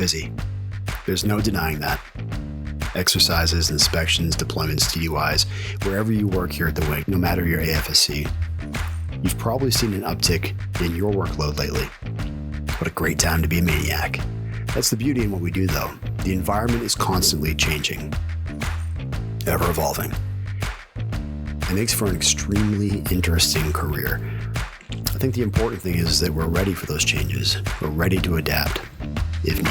busy. There's no denying that. Exercises, inspections, deployments, TDYs, wherever you work here at the wing, no matter your AFSC, you've probably seen an uptick in your workload lately. What a great time to be a MAINEiac. That's the beauty in what we do, though. The environment is constantly changing, ever evolving. It makes for an extremely interesting career. I think the important thing is that we're ready for those changes. We're ready to adapt, if need be.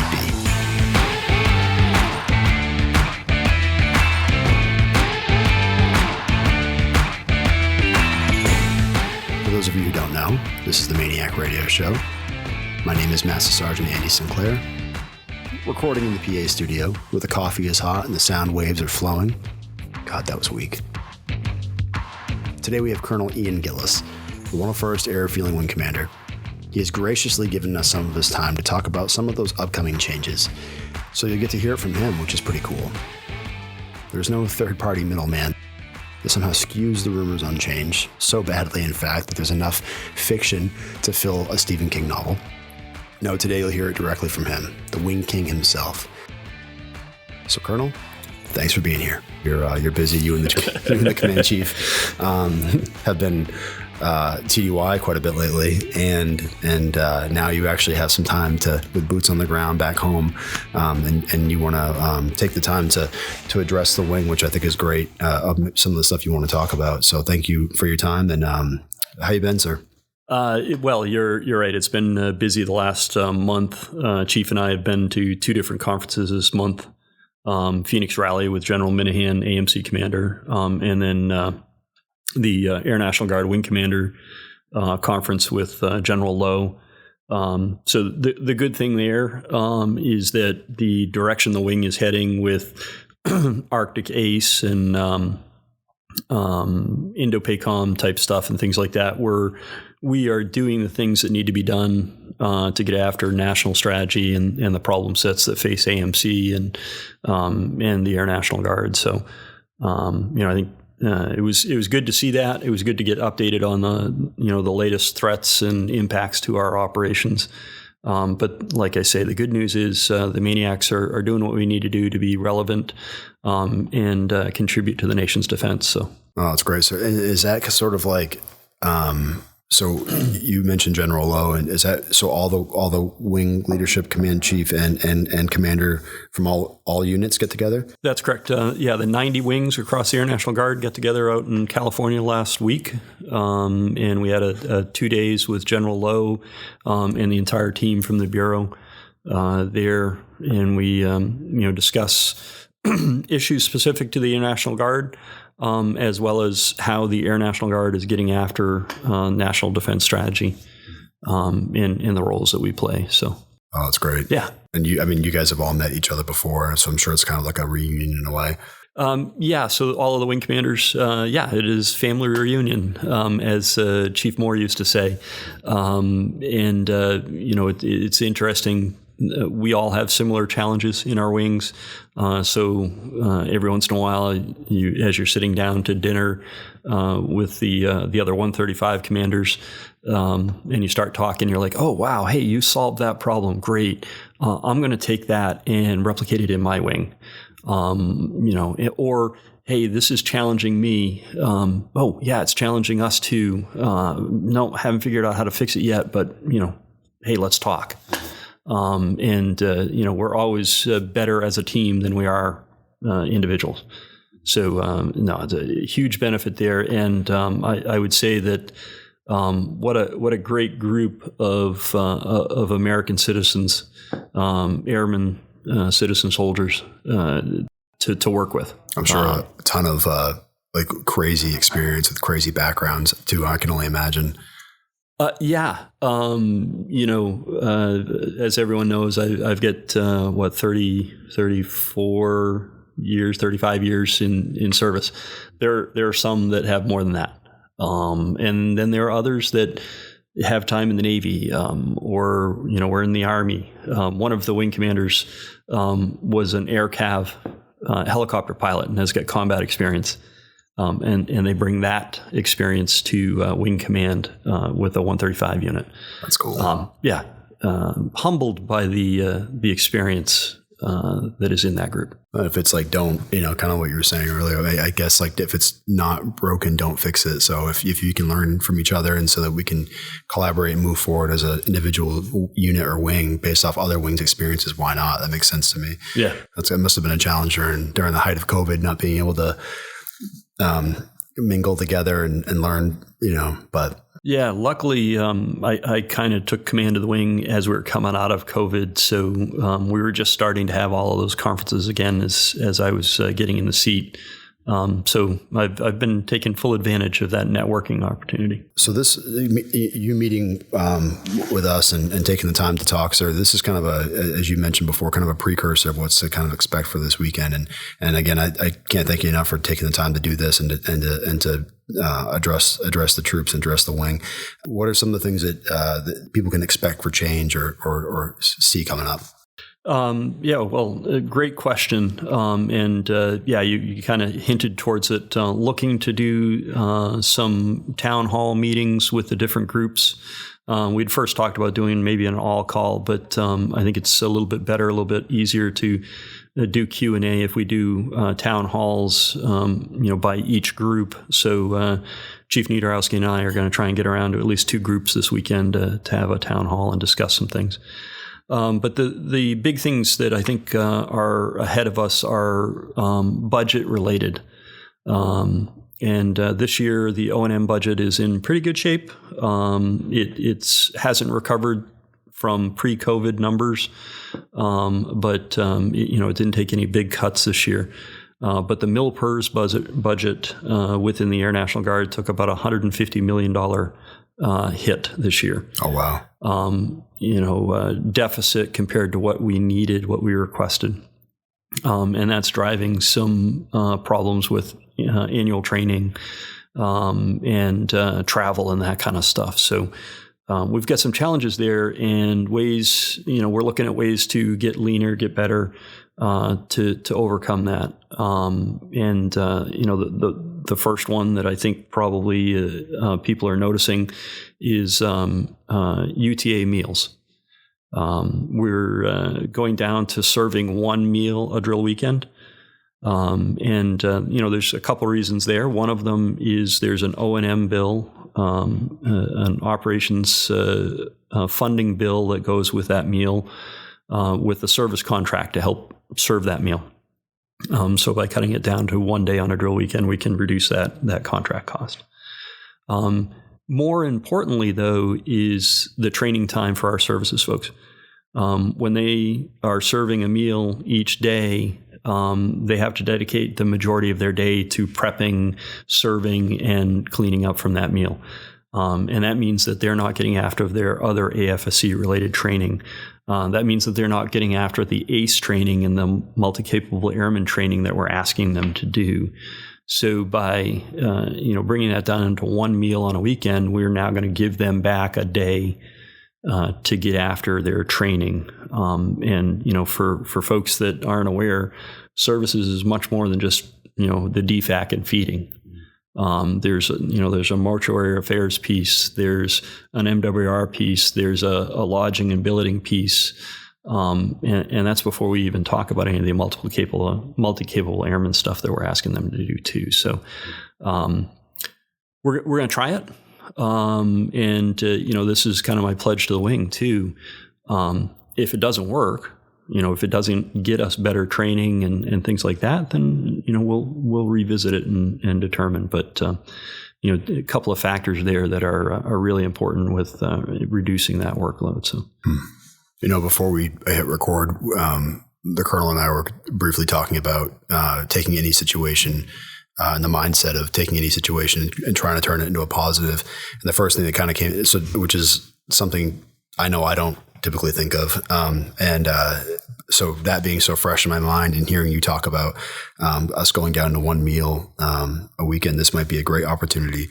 For those of you who don't know, this is the MAINEiac radio show. My name is Master Sergeant Andy Sinclair, recording in the PA studio where the coffee is hot and the sound waves are flowing. God, that was weak. Today we have Colonel Ian Gillis, the 101st Airfield Wing Commander. He has graciously given us some of his time to talk about some of those upcoming changes, so you'll get to hear it from him, which is pretty cool. There's no third-party middleman that somehow skews the rumors on change, so badly, in fact, that there's enough fiction to fill a Stephen King novel. No, today you'll hear it directly from him, the Wing King himself. So, Colonel, thanks for being here. You're busy. You and the command chief have been TDY quite a bit lately, and now you actually have some time with boots on the ground back home, and you want to take the time to address the wing, which I think is great. Some of the stuff you want to talk about. So thank you for your time. And how you been, sir? Well, you're right. It's been busy the last month. Chief and I have been to two different conferences this month. Phoenix Rally with General Minahan, AMC Commander, and then the Air National Guard Wing Commander conference with General Lowe. So the good thing there is that the direction the wing is heading with Arctic ACE and Indo-PACOM type stuff and things like that, we are doing the things that need to be done to get after national strategy and the problem sets that face AMC and the Air National Guard. So, I think it was good to see that. It was good to get updated on the latest threats and impacts to our operations. But like I say, the good news is the MAINEiacs are doing what we need to do to be relevant and contribute to the nation's defense. So, oh, that's great. So, is that sort of like? So you mentioned General Lowe, and is that so? All the wing leadership, command chief, and commander from all units get together? That's correct. The 90 wings across the Air National Guard got together out in California last week, and we had a 2 days with General Lowe and the entire team from the bureau there, and we discuss issues specific to the Air National Guard. As well as how the Air National Guard is getting after national defense strategy in the roles that we play. So, oh, that's great. Yeah, and you guys have all met each other before, so I'm sure it's kind of like a reunion in a way. So all of the wing commanders, it is family reunion, as Chief Moore used to say, it's interesting. We all have similar challenges in our wings. So every once in a while, as you're sitting down to dinner with the other 135 commanders, and you start talking, you're like, oh, wow, hey, you solved that problem. Great. I'm going to take that and replicate it in my wing. Or, hey, this is challenging me. Oh, yeah, it's challenging us too. No, haven't figured out how to fix it yet, but, hey, let's talk. We're always better as a team than we are individuals. So, it's a huge benefit there. And I would say that what a great group of American citizens, airmen, citizen soldiers to work with. I'm sure a ton of crazy experience with crazy backgrounds too. I can only imagine. As everyone knows, I've got 34 years, 35 years in service. There are some that have more than that. And then there are others that have time in the Navy, or we're in the Army. One of the wing commanders was an air cav helicopter pilot and has got combat experience. And they bring that experience to wing command with a 135 unit. That's cool. humbled by the experience that is in that group. If it's like, don't, kind of what you were saying earlier, I guess like if it's not broken, don't fix it. So if you can learn from each other and so that we can collaborate and move forward as an individual unit or wing based off other wings' experiences, why not? That makes sense to me. Yeah. It must have been a challenge during the height of COVID, not being able to mingle together and learn, but. Yeah, luckily, I kind of took command of the wing as we were coming out of COVID. So we were just starting to have all of those conferences again as I was getting in the seat. So I've been taking full advantage of that networking opportunity. So you meeting with us and taking the time to talk, sir, this is kind of as you mentioned before, kind of a precursor of what's to kind of expect for this weekend. And again, I can't thank you enough for taking the time to do this and to address the troops and address the wing. What are some of the things that people can expect for change or see coming up? Great question. You kind of hinted towards it, looking to do some town hall meetings with the different groups. We'd first talked about doing maybe an all call, but I think it's a little bit better, a little bit easier to do Q&A if we do town halls, by each group. So Chief Niederowski and I are going to try and get around to at least 2 groups this weekend to have a town hall and discuss some things. But the big things that I think are ahead of us are budget related. This year, the O&M budget is in pretty good shape. It hasn't recovered from pre-COVID numbers, but it didn't take any big cuts this year. But the MilPERS budget within the Air National Guard took about $150 million hit this year. Oh, wow. Deficit compared to what we needed, what we requested. And that's driving some problems with annual training and travel and that kind of stuff. So we've got some challenges there and ways, we're looking at ways to get leaner, get better to overcome that. The first one that I think probably people are noticing is UTA meals. We're going down to serving 1 meal a drill weekend. There's a couple reasons there. One of them is there's an O&M bill, an operations funding bill that goes with that meal, with the service contract to help serve that meal. So by cutting it down to 1 day on a drill weekend, we can reduce that contract cost. More importantly, though, is the training time for our services folks. When they are serving a meal each day, they have to dedicate the majority of their day to prepping, serving, and cleaning up from that meal. And that means that they're not getting after their other AFSC-related training. That means that they're not getting after the ACE training and the multi-capable airman training that we're asking them to do. So by bringing that down into 1 meal on a weekend, we're now going to give them back a day to get after their training. For folks that aren't aware, services is much more than just the DFAC and feeding. There's a mortuary affairs piece, there's an MWR piece, there's a lodging and billeting piece, and that's before we even talk about any of the multi-capable airman stuff that we're asking them to do too. So we're going to try it, this is kind of my pledge to the wing too. If it doesn't work, if it doesn't get us better training and things like that, then, we'll revisit it and determine. But, a couple of factors there that are really important with reducing that workload. So, before we hit record, the Colonel and I were briefly talking about taking any situation and the mindset of taking any situation and trying to turn it into a positive. And the first thing that kind of came, which is something I know I don't typically think of. So that being so fresh in my mind and hearing you talk about us going down to 1 meal a weekend, this might be a great opportunity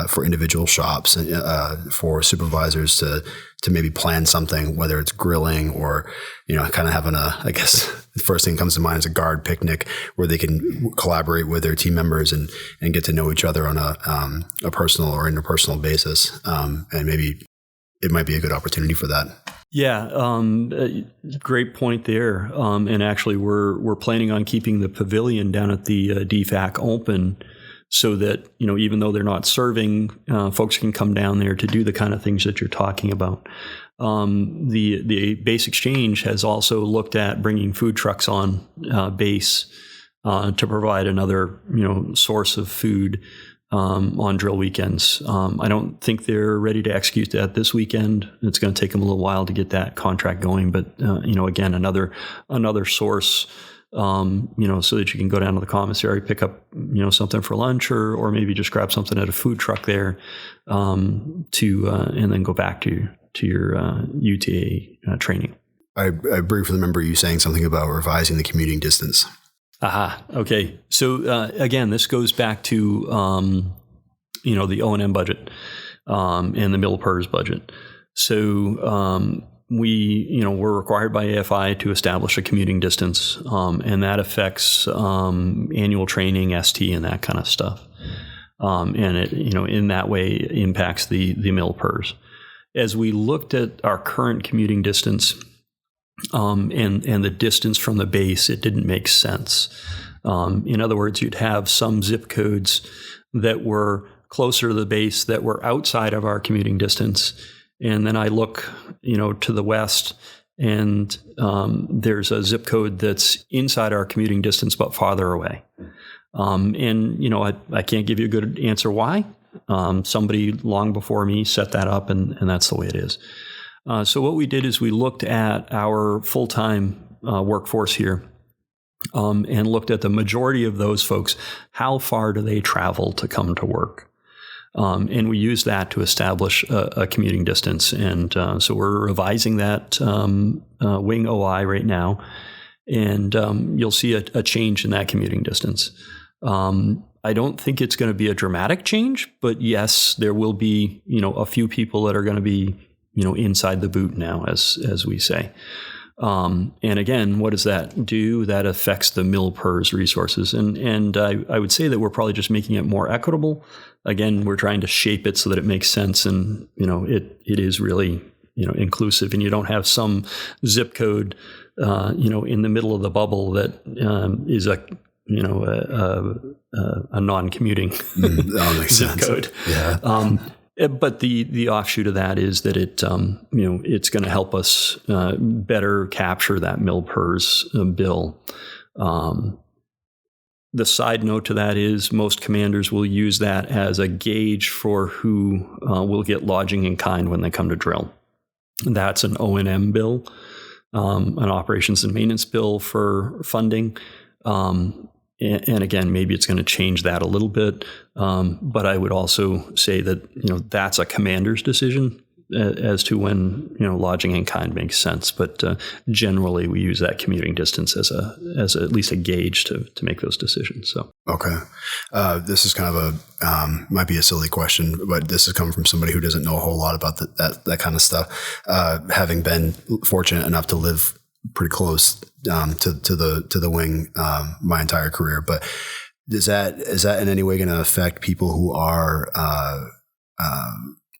for individual shops and for supervisors to maybe plan something, whether it's grilling or, kind of having I guess the first thing that comes to mind is a guard picnic where they can collaborate with their team members and get to know each other on a personal or interpersonal basis. And maybe it might be a good opportunity for that. Yeah, great point there. And actually, we're planning on keeping the pavilion down at the DFAC open, so that, even though they're not serving, folks can come down there to do the kind of things that you're talking about. The base exchange has also looked at bringing food trucks on base to provide another source of food on drill weekends. I don't think they're ready to execute that this weekend. It's going to take them a little while to get that contract going, but again, another source. So that you can go down to the commissary, pick up, something for lunch, or maybe just grab something at a food truck there, and then go back to your UTA training. I briefly remember you saying something about revising the commuting distance. Aha. Okay. So again, this goes back to the O&M budget and the MILPERS budget. So we're required by AFI to establish a commuting distance, and that affects annual training, ST, and that kind of stuff. And it, in that way, impacts the MILPERS. As we looked at our current commuting distance and the distance from the base, it didn't make sense. In other words, you'd have some zip codes that were closer to the base that were outside of our commuting distance. And then I look, to the west, and there's a zip code that's inside our commuting distance but farther away. I can't give you a good answer why. Somebody long before me set that up, and that's the way it is. So what we did is we looked at our full-time workforce here and looked at the majority of those folks. How far do they travel to come to work? And we use that to establish a commuting distance. And so we're revising that wing OI right now. And you'll see a change in that commuting distance. I don't think it's going to be a dramatic change, but yes, there will be, a few people that are going to be, inside the boot now, as we say. And again, what does that do? That affects the MILPERS resources. And I would say that we're probably just making it more equitable. Again, we're trying to shape it so that it makes sense, and it is really inclusive, and you don't have some zip code in the middle of the bubble that is a non-commuting zip code. Yeah. But the offshoot of that is that it's going to help us better capture that MILPERS bill. The side note to that is most commanders will use that as a gauge for who will get lodging in kind when they come to drill. That's an O&M bill, an operations and maintenance bill for funding. And again, maybe it's going to change that a little bit. But I would also say that, that's a commander's decision as to when, lodging in kind makes sense. But generally, we use that commuting distance as at least a gauge to make those decisions. So okay, this is kind of might be a silly question, but this is coming from somebody who doesn't know a whole lot about that kind of stuff. Having been fortunate enough to live pretty close to the wing my entire career, but is that in any way going to affect people who are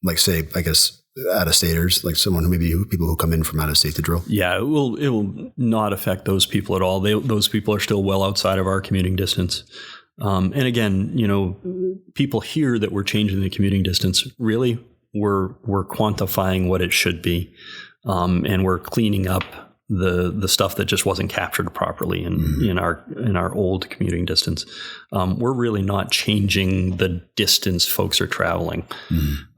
like, say, I guess, out-of-staters, like people who come in from out of state to drill? Yeah, it will not affect those people at all. Those people are still well outside of our commuting distance. And again, people hear that we're changing the commuting distance. Really, we're quantifying what it should be, and we're cleaning up the stuff that just wasn't captured properly in our old commuting distance. We're really not changing the distance folks are traveling.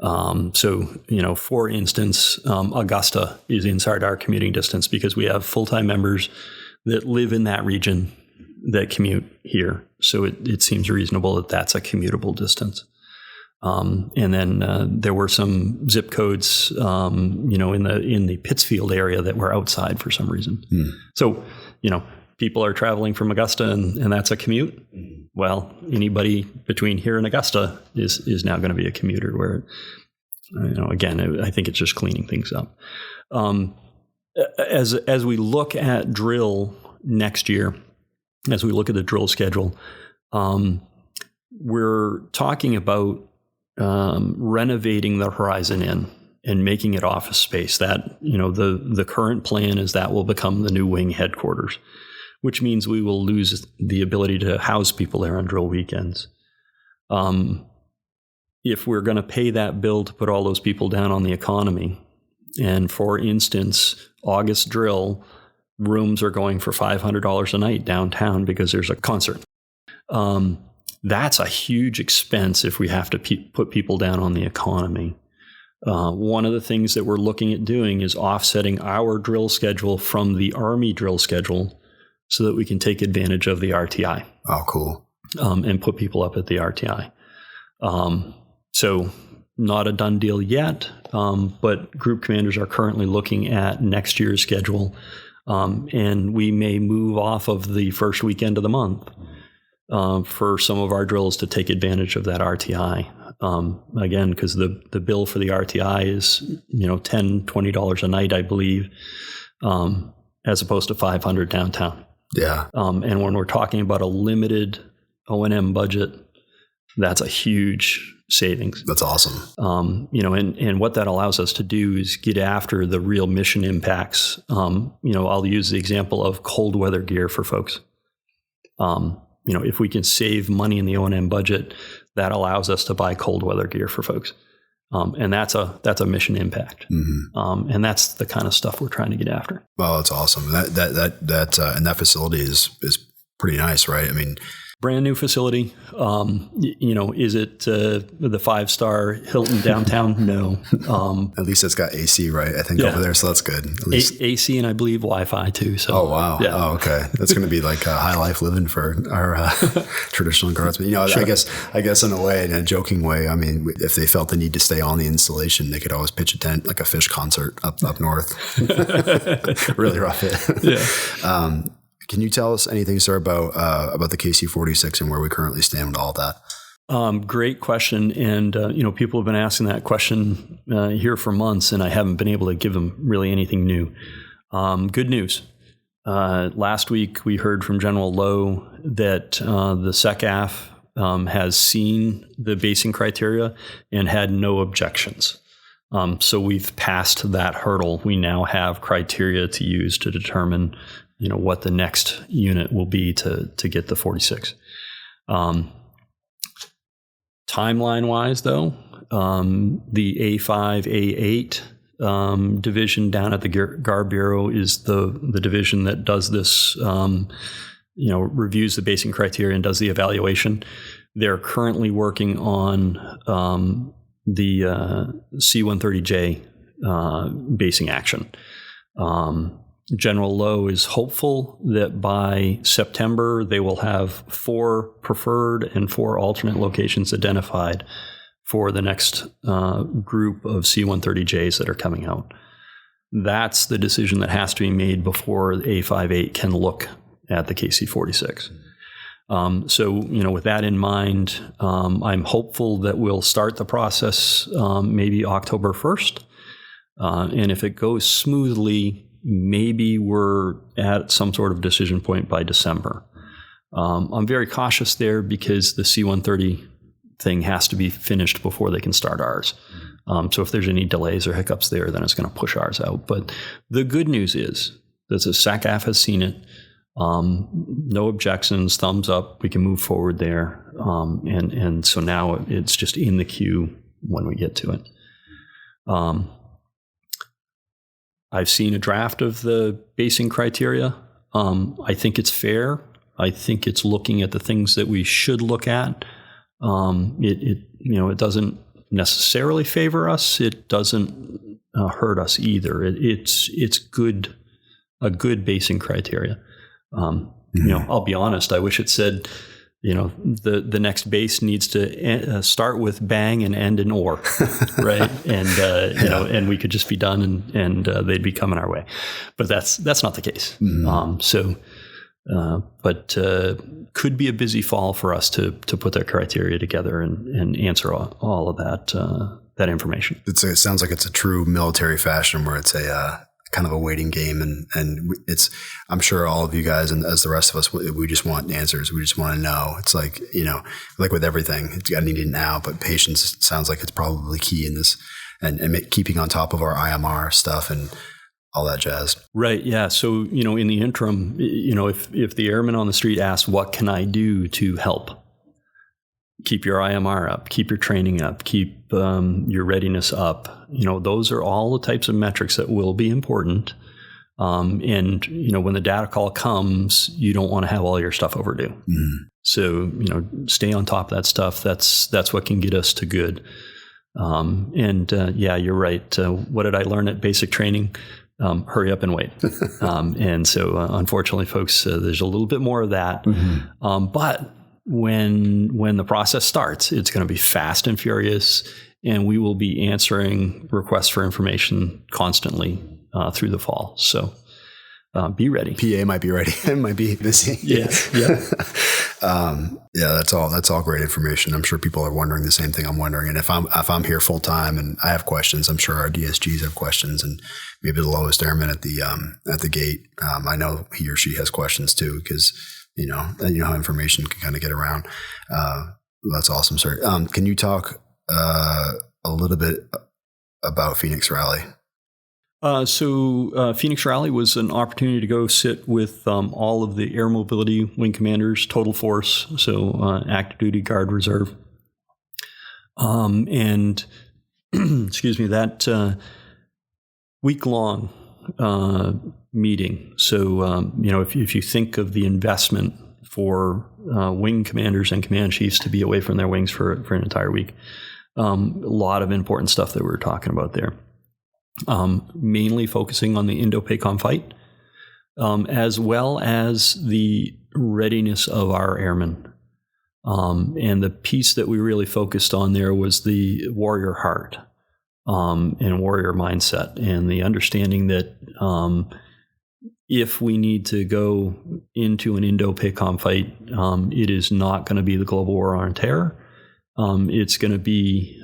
So, for instance, Augusta is inside our commuting distance because we have full-time members that live in that region that commute here. So it seems reasonable that that's a commutable distance. And then there were some zip codes, in the Pittsfield area that were outside for some reason. So, people are traveling from Augusta, and that's a commute. Well, anybody between here and Augusta is now going to be a commuter. Where, again, I think it's just cleaning things up. As we look at drill next year, as we look at the drill schedule, we're talking about renovating the Horizon Inn. and making it office space. That, the current plan is that will become the new wing headquarters, which means we will lose the ability to house people there on drill weekends. If we're going to pay that bill to put all those people down on the economy, and for instance, August drill, rooms are going for $500 a night downtown because there's a concert. That's a huge expense if we have to put people down on the economy. One of the things that we're looking at doing is offsetting our drill schedule from the Army drill schedule so that we can take advantage of the RTI. Oh, cool. And put people up at the RTI. So not a done deal yet, but group commanders are currently looking at next year's schedule, and we may move off of the first weekend of the month for some of our drills to take advantage of that RTI. Again, because the bill for the RTI is $10, $20 a night, I believe, as opposed to $500 downtown. Yeah. And when we're talking about a limited O&M budget, that's a huge savings. That's awesome. And what that allows us to do is get after the real mission impacts. I'll use the example of cold weather gear for folks. If we can save money in the O&M budget, that allows us to buy cold weather gear for folks. And that's a mission impact. Mm-hmm. And that's the kind of stuff we're trying to get after. Well, that's awesome. And that facility is pretty nice, right? I mean, brand new facility. Is it the 5-star Hilton downtown? No. At least it's got AC, right? I think over there, so that's good. At least AC and I believe Wi-Fi too. So. Oh wow! Yeah. Oh, okay. That's going to be like high life living for our traditional guardsmen. Sure. I guess in a way, in a joking way, I mean, if they felt the need to stay on the installation, they could always pitch a tent like a Fish concert up north. Really rough it. Yeah. Can you tell us anything, sir, about the KC-46 and where we currently stand with all that? Great question. And, people have been asking that question here for months, and I haven't been able to give them really anything new. Good news. Last week, we heard from General Lowe that the SECAF has seen the basing criteria and had no objections. So we've passed that hurdle. We now have criteria to use to determine what the next unit will be to get the 46. Timeline-wise, though, the A5, A8 division down at the Guard Bureau is the division that does this, reviews the basing criteria and does the evaluation. They're currently working on the C-130J basing action. General Lowe is hopeful that by September they will have 4 preferred and 4 alternate locations identified for the next group of C-130Js that are coming out. That's the decision that has to be made before A58 can look at the KC-46. With that in mind, I'm hopeful that we'll start the process maybe October 1st. And if it goes smoothly, maybe we're at some sort of decision point by December. I'm very cautious there because the C-130 thing has to be finished before they can start ours. So if there's any delays or hiccups there, then it's going to push ours out. But the good news is that the SACAF has seen it. No objections, thumbs up. We can move forward there. And so now it's just in the queue when we get to it. I've seen a draft of the basing criteria. I think it's fair. I think it's looking at the things that we should look at. It doesn't necessarily favor us. It doesn't hurt us either. It's good, a good basing criteria. I'll be honest. I wish it said, the next base needs to start with bang and end in or, right? And and we could just be done and they'd be coming our way, but that's not the case. Mm-hmm. But could be a busy fall for us to put that criteria together and answer all of that information. It sounds like it's a true military fashion where it's a kind of a waiting game, and it's, I'm sure all of you guys and as the rest of us, we just want answers. We just want to know. It's like, like with everything, it's got to need it now, but patience sounds like it's probably key in this and keeping on top of our IMR stuff and all that jazz. Right. Yeah. So, in the interim, if the airman on the street asks, what can I do to help? Keep your IMR up, keep your training up, keep your readiness up. Those are all the types of metrics that will be important. And when the data call comes, you don't want to have all your stuff overdue. Mm. So, stay on top of that stuff. That's what can get us to good. Yeah, you're right. What did I learn at basic training? Hurry up and wait. And so, unfortunately, folks, there's a little bit more of that. Mm-hmm. But when the process starts, it's going to be fast and furious, and we will be answering requests for information constantly through the fall. So be ready. PA might be ready. It might be busy. Yeah. Yeah. That's all great information. I'm sure people are wondering the same thing I'm wondering. And if I'm here full time and I have questions, I'm sure our DSGs have questions, and maybe the lowest airman at the gate. I know he or she has questions too, because how information can kind of get around. That's awesome, sir. Can you talk a little bit about Phoenix Rally? So Phoenix Rally was an opportunity to go sit with all of the air mobility wing commanders, total force, so active duty, guard, reserve. And excuse me, that week-long meeting. So, if you think of the investment for wing commanders and command chiefs to be away from their wings for an entire week, a lot of important stuff that we were talking about there. Mainly focusing on the Indo-PACOM fight, as well as the readiness of our airmen. And the piece that we really focused on there was the warrior heart and warrior mindset, and the understanding that if we need to go into an Indo-PACOM fight, it is not going to be the global war on terror. It's going to be,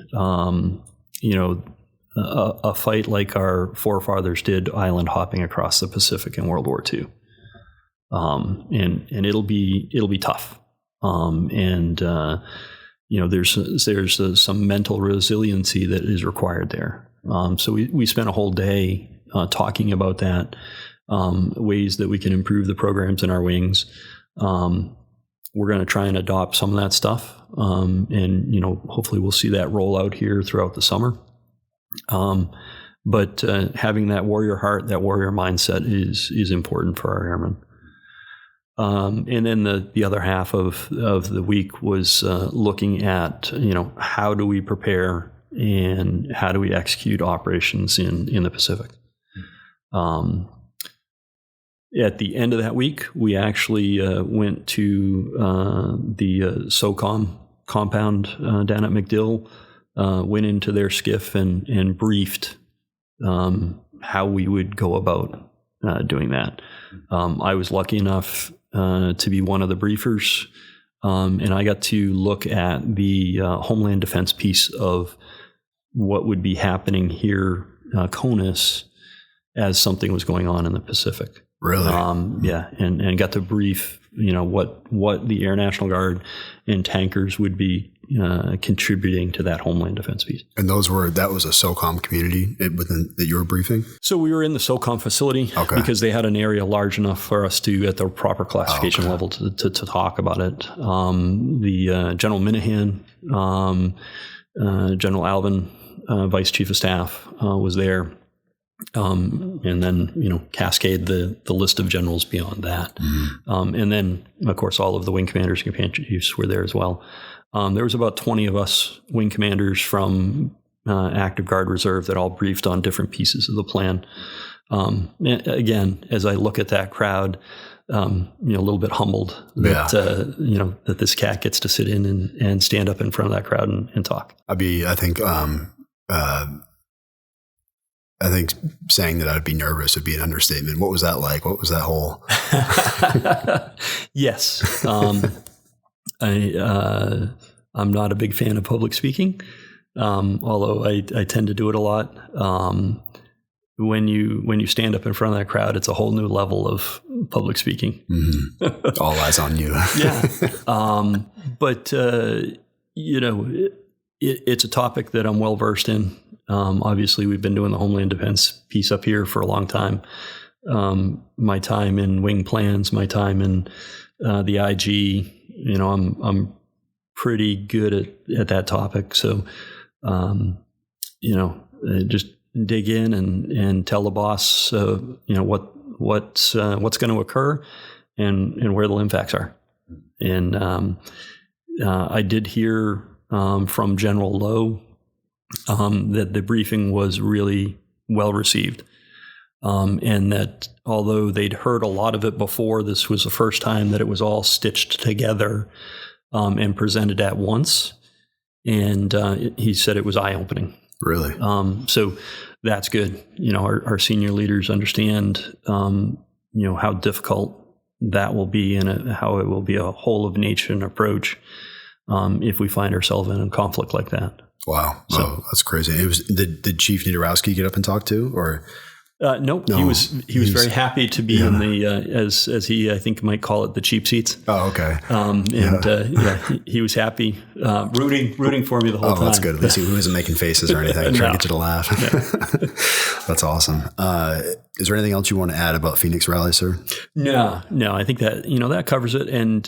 a fight like our forefathers did, island hopping across the Pacific in World War II, and it'll be tough. There's some mental resiliency that is required there. So we spent a whole day talking about that, ways that we can improve the programs in our wings. We're going to try and adopt some of that stuff, and hopefully we'll see that roll out here throughout the summer. But having that warrior heart, that warrior mindset is important for our airmen. And then the other half of the week was looking at, how do we prepare and how do we execute operations in the Pacific. At the end of that week, we actually went to the SOCOM compound down at MacDill, went into their skiff and briefed how we would go about doing that. I was lucky enough to be one of the briefers, and I got to look at the Homeland Defense piece of what would be happening here, CONUS, as something was going on in the Pacific. Really? Yeah, and got to brief, what the Air National Guard and tankers would be contributing to that Homeland Defense piece. And that was a SOCOM community that you were briefing? So we were in the SOCOM facility, okay, because they had an area large enough for us to, at the proper classification level, to talk about it. The General Minahan, General Alvin, Vice Chief of Staff, was there. And then, cascade the list of generals beyond that. Mm-hmm. And then, of course, all of the wing commanders and command chiefs were there as well. There was about 20 of us wing commanders from active guard reserve that all briefed on different pieces of the plan. Again, as I look at that crowd, a little bit humbled that, that this cat gets to sit in and stand up in front of that crowd and talk. I think saying that I'd be nervous would be an understatement. What was that like? What was that whole? Yes. I'm not a big fan of public speaking, although I tend to do it a lot. When you stand up in front of that crowd, it's a whole new level of public speaking. Mm-hmm. All eyes on you. Yeah. But it's a topic that I'm well versed in. Obviously, we've been doing the Homeland Defense piece up here for a long time. My time in wing plans, my time in the IG, I'm pretty good at that topic. So, just dig in and tell the boss, what's going to occur and where the LMFACs are. And I did hear from General Lowe that the briefing was really well received. And that although they'd heard a lot of it before, this was the first time that it was all stitched together and presented at once. And he said it was eye-opening. Really? So that's good. Our senior leaders understand, how difficult that will be and how it will be a whole of nation approach if we find ourselves in a conflict like that. Wow. So, that's crazy. Did Chief Niederowski get up and talk to, or? No, he was very happy to be in the as he, I think, might call it, the cheap seats. Oh, okay. He was happy, rooting for me the whole time. Oh, that's good. At least he wasn't making faces or anything, trying to get you to laugh. Yeah. That's awesome. Is there anything else you want to add about Phoenix Rally, sir? No. I think that that covers it. And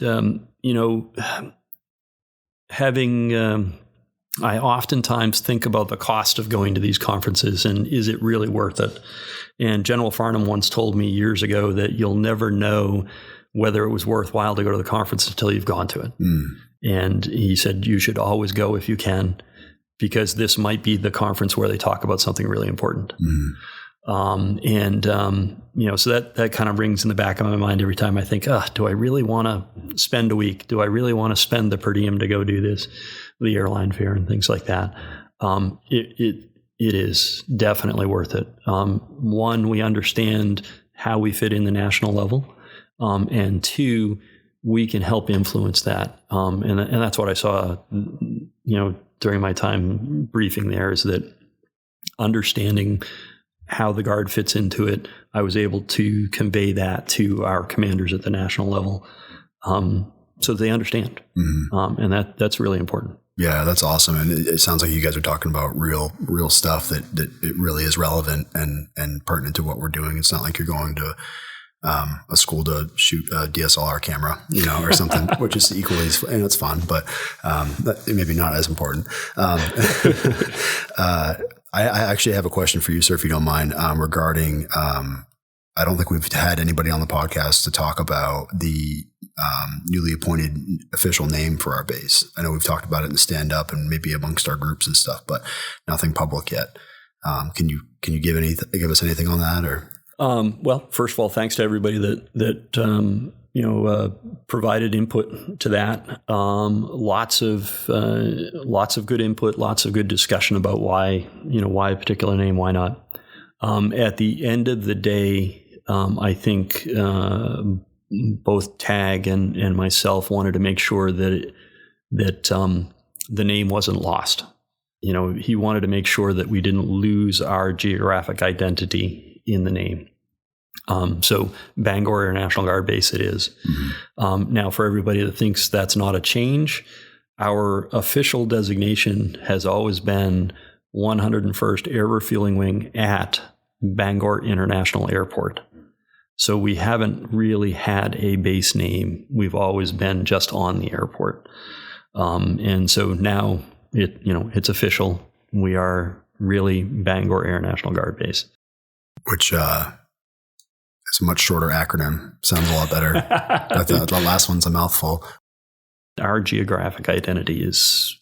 having. I oftentimes think about the cost of going to these conferences and is it really worth it? And General Farnham once told me years ago that you'll never know whether it was worthwhile to go to the conference until you've gone to it. Mm. And he said, you should always go if you can, because this might be the conference where they talk about something really important. Mm. So that kind of rings in the back of my mind every time I think, do I really want to spend a week? Do I really want to spend the per diem to go do this? The airline fare and things like that. It is definitely worth it. One, we understand how we fit in the national level. And two, we can help influence that. And that's what I saw, during my time briefing there, is that understanding how the Guard fits into it, I was able to convey that to our commanders at the national level, so they understand. Mm-hmm. And that's really important. Yeah, that's awesome. And it sounds like you guys are talking about real stuff that it really is relevant and pertinent to what we're doing. It's not like you're going to a school to shoot a DSLR camera, or something, which is equally, and it's fun, but maybe not as important. I actually have a question for you, sir, if you don't mind, regarding, I don't think we've had anybody on the podcast to talk about the newly appointed official name for our base. I know we've talked about it in the stand-up and maybe amongst our groups and stuff, but nothing public yet. Can you give us anything on that, or? Well, first of all, thanks to everybody that provided input to that. Lots of good input, lots of good discussion about why a particular name, why not. At the end of the day, I think both TAG and myself wanted to make sure that the name wasn't lost. He wanted to make sure that we didn't lose our geographic identity in the name. So Bangor Air National Guard Base it is. Mm-hmm. Now, for everybody that thinks that's not a change, our official designation has always been 101st Air Refueling Wing at Bangor International Airport. So we haven't really had a base name. We've always been just on the airport. And so now it's official. We are really Bangor Air National Guard Base. Which is a much shorter acronym. Sounds a lot better. The last one's a mouthful. Our geographic identity is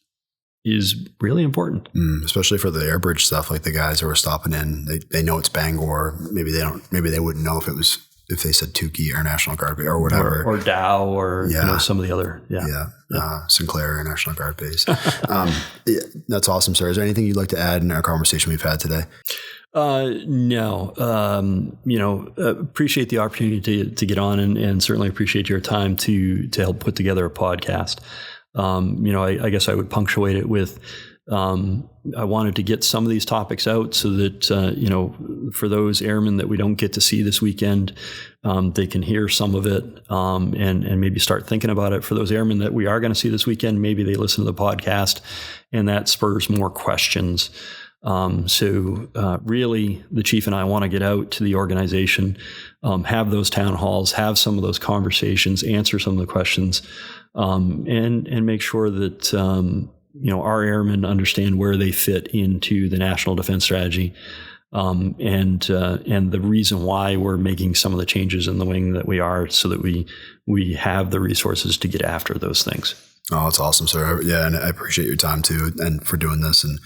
really important. Especially for the airbridge stuff, like the guys who are stopping in, they know it's Bangor. Maybe they wouldn't know if they said Tukey Air National Guard or whatever. Or Dow or some of the other. Sinclair Air National Guard Base. That's awesome, sir. Is there anything you'd like to add in our conversation we've had today? No. Appreciate the opportunity to get on and certainly appreciate your time to help put together a podcast. I guess I would punctuate it with, I wanted to get some of these topics out so that, for those airmen that we don't get to see this weekend, they can hear some of it, and maybe start thinking about it. For those airmen that we are going to see this weekend, maybe they listen to the podcast and that spurs more questions. Really, the chief and I want to get out to the organization, have those town halls, have some of those conversations, answer some of the questions, and make sure that our airmen understand where they fit into the national defense strategy, and the reason why we're making some of the changes in the wing that we are, so that we have the resources to get after those things. Oh, that's awesome, sir. Yeah, and I appreciate your time too, and for doing this. And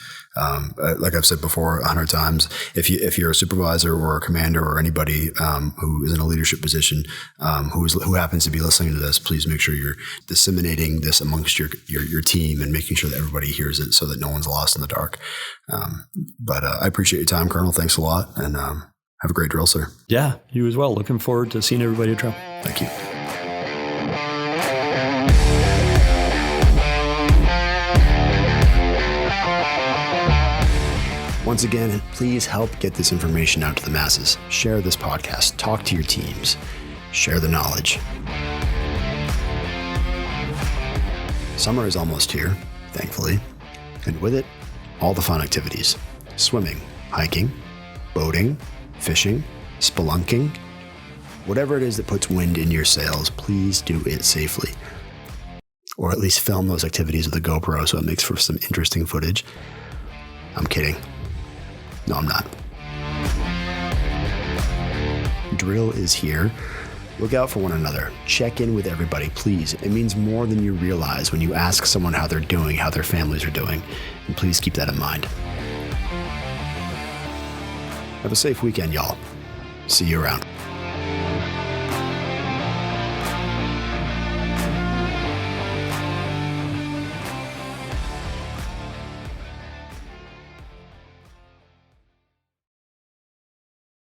like I've said before 100 times, if you're a supervisor or a commander or anybody who is in a leadership position who happens to be listening to this, please make sure you're disseminating this amongst your team and making sure that everybody hears it, so that no one's lost in the dark. But I appreciate your time, Colonel. Thanks a lot, and have a great drill, sir. Yeah, you as well. Looking forward to seeing everybody at drill. Thank you. Once again, please help get this information out to the masses. Share this podcast. Talk to your teams. Share the knowledge. Summer is almost here, thankfully. And with it, all the fun activities. Swimming, hiking, boating, fishing, spelunking. Whatever it is that puts wind in your sails, please do it safely. Or at least film those activities with a GoPro so it makes for some interesting footage. I'm kidding. No, I'm not. Drill is here. Look out for one another. Check in with everybody, please. It means more than you realize when you ask someone how they're doing, how their families are doing. And please keep that in mind. Have a safe weekend, y'all. See you around.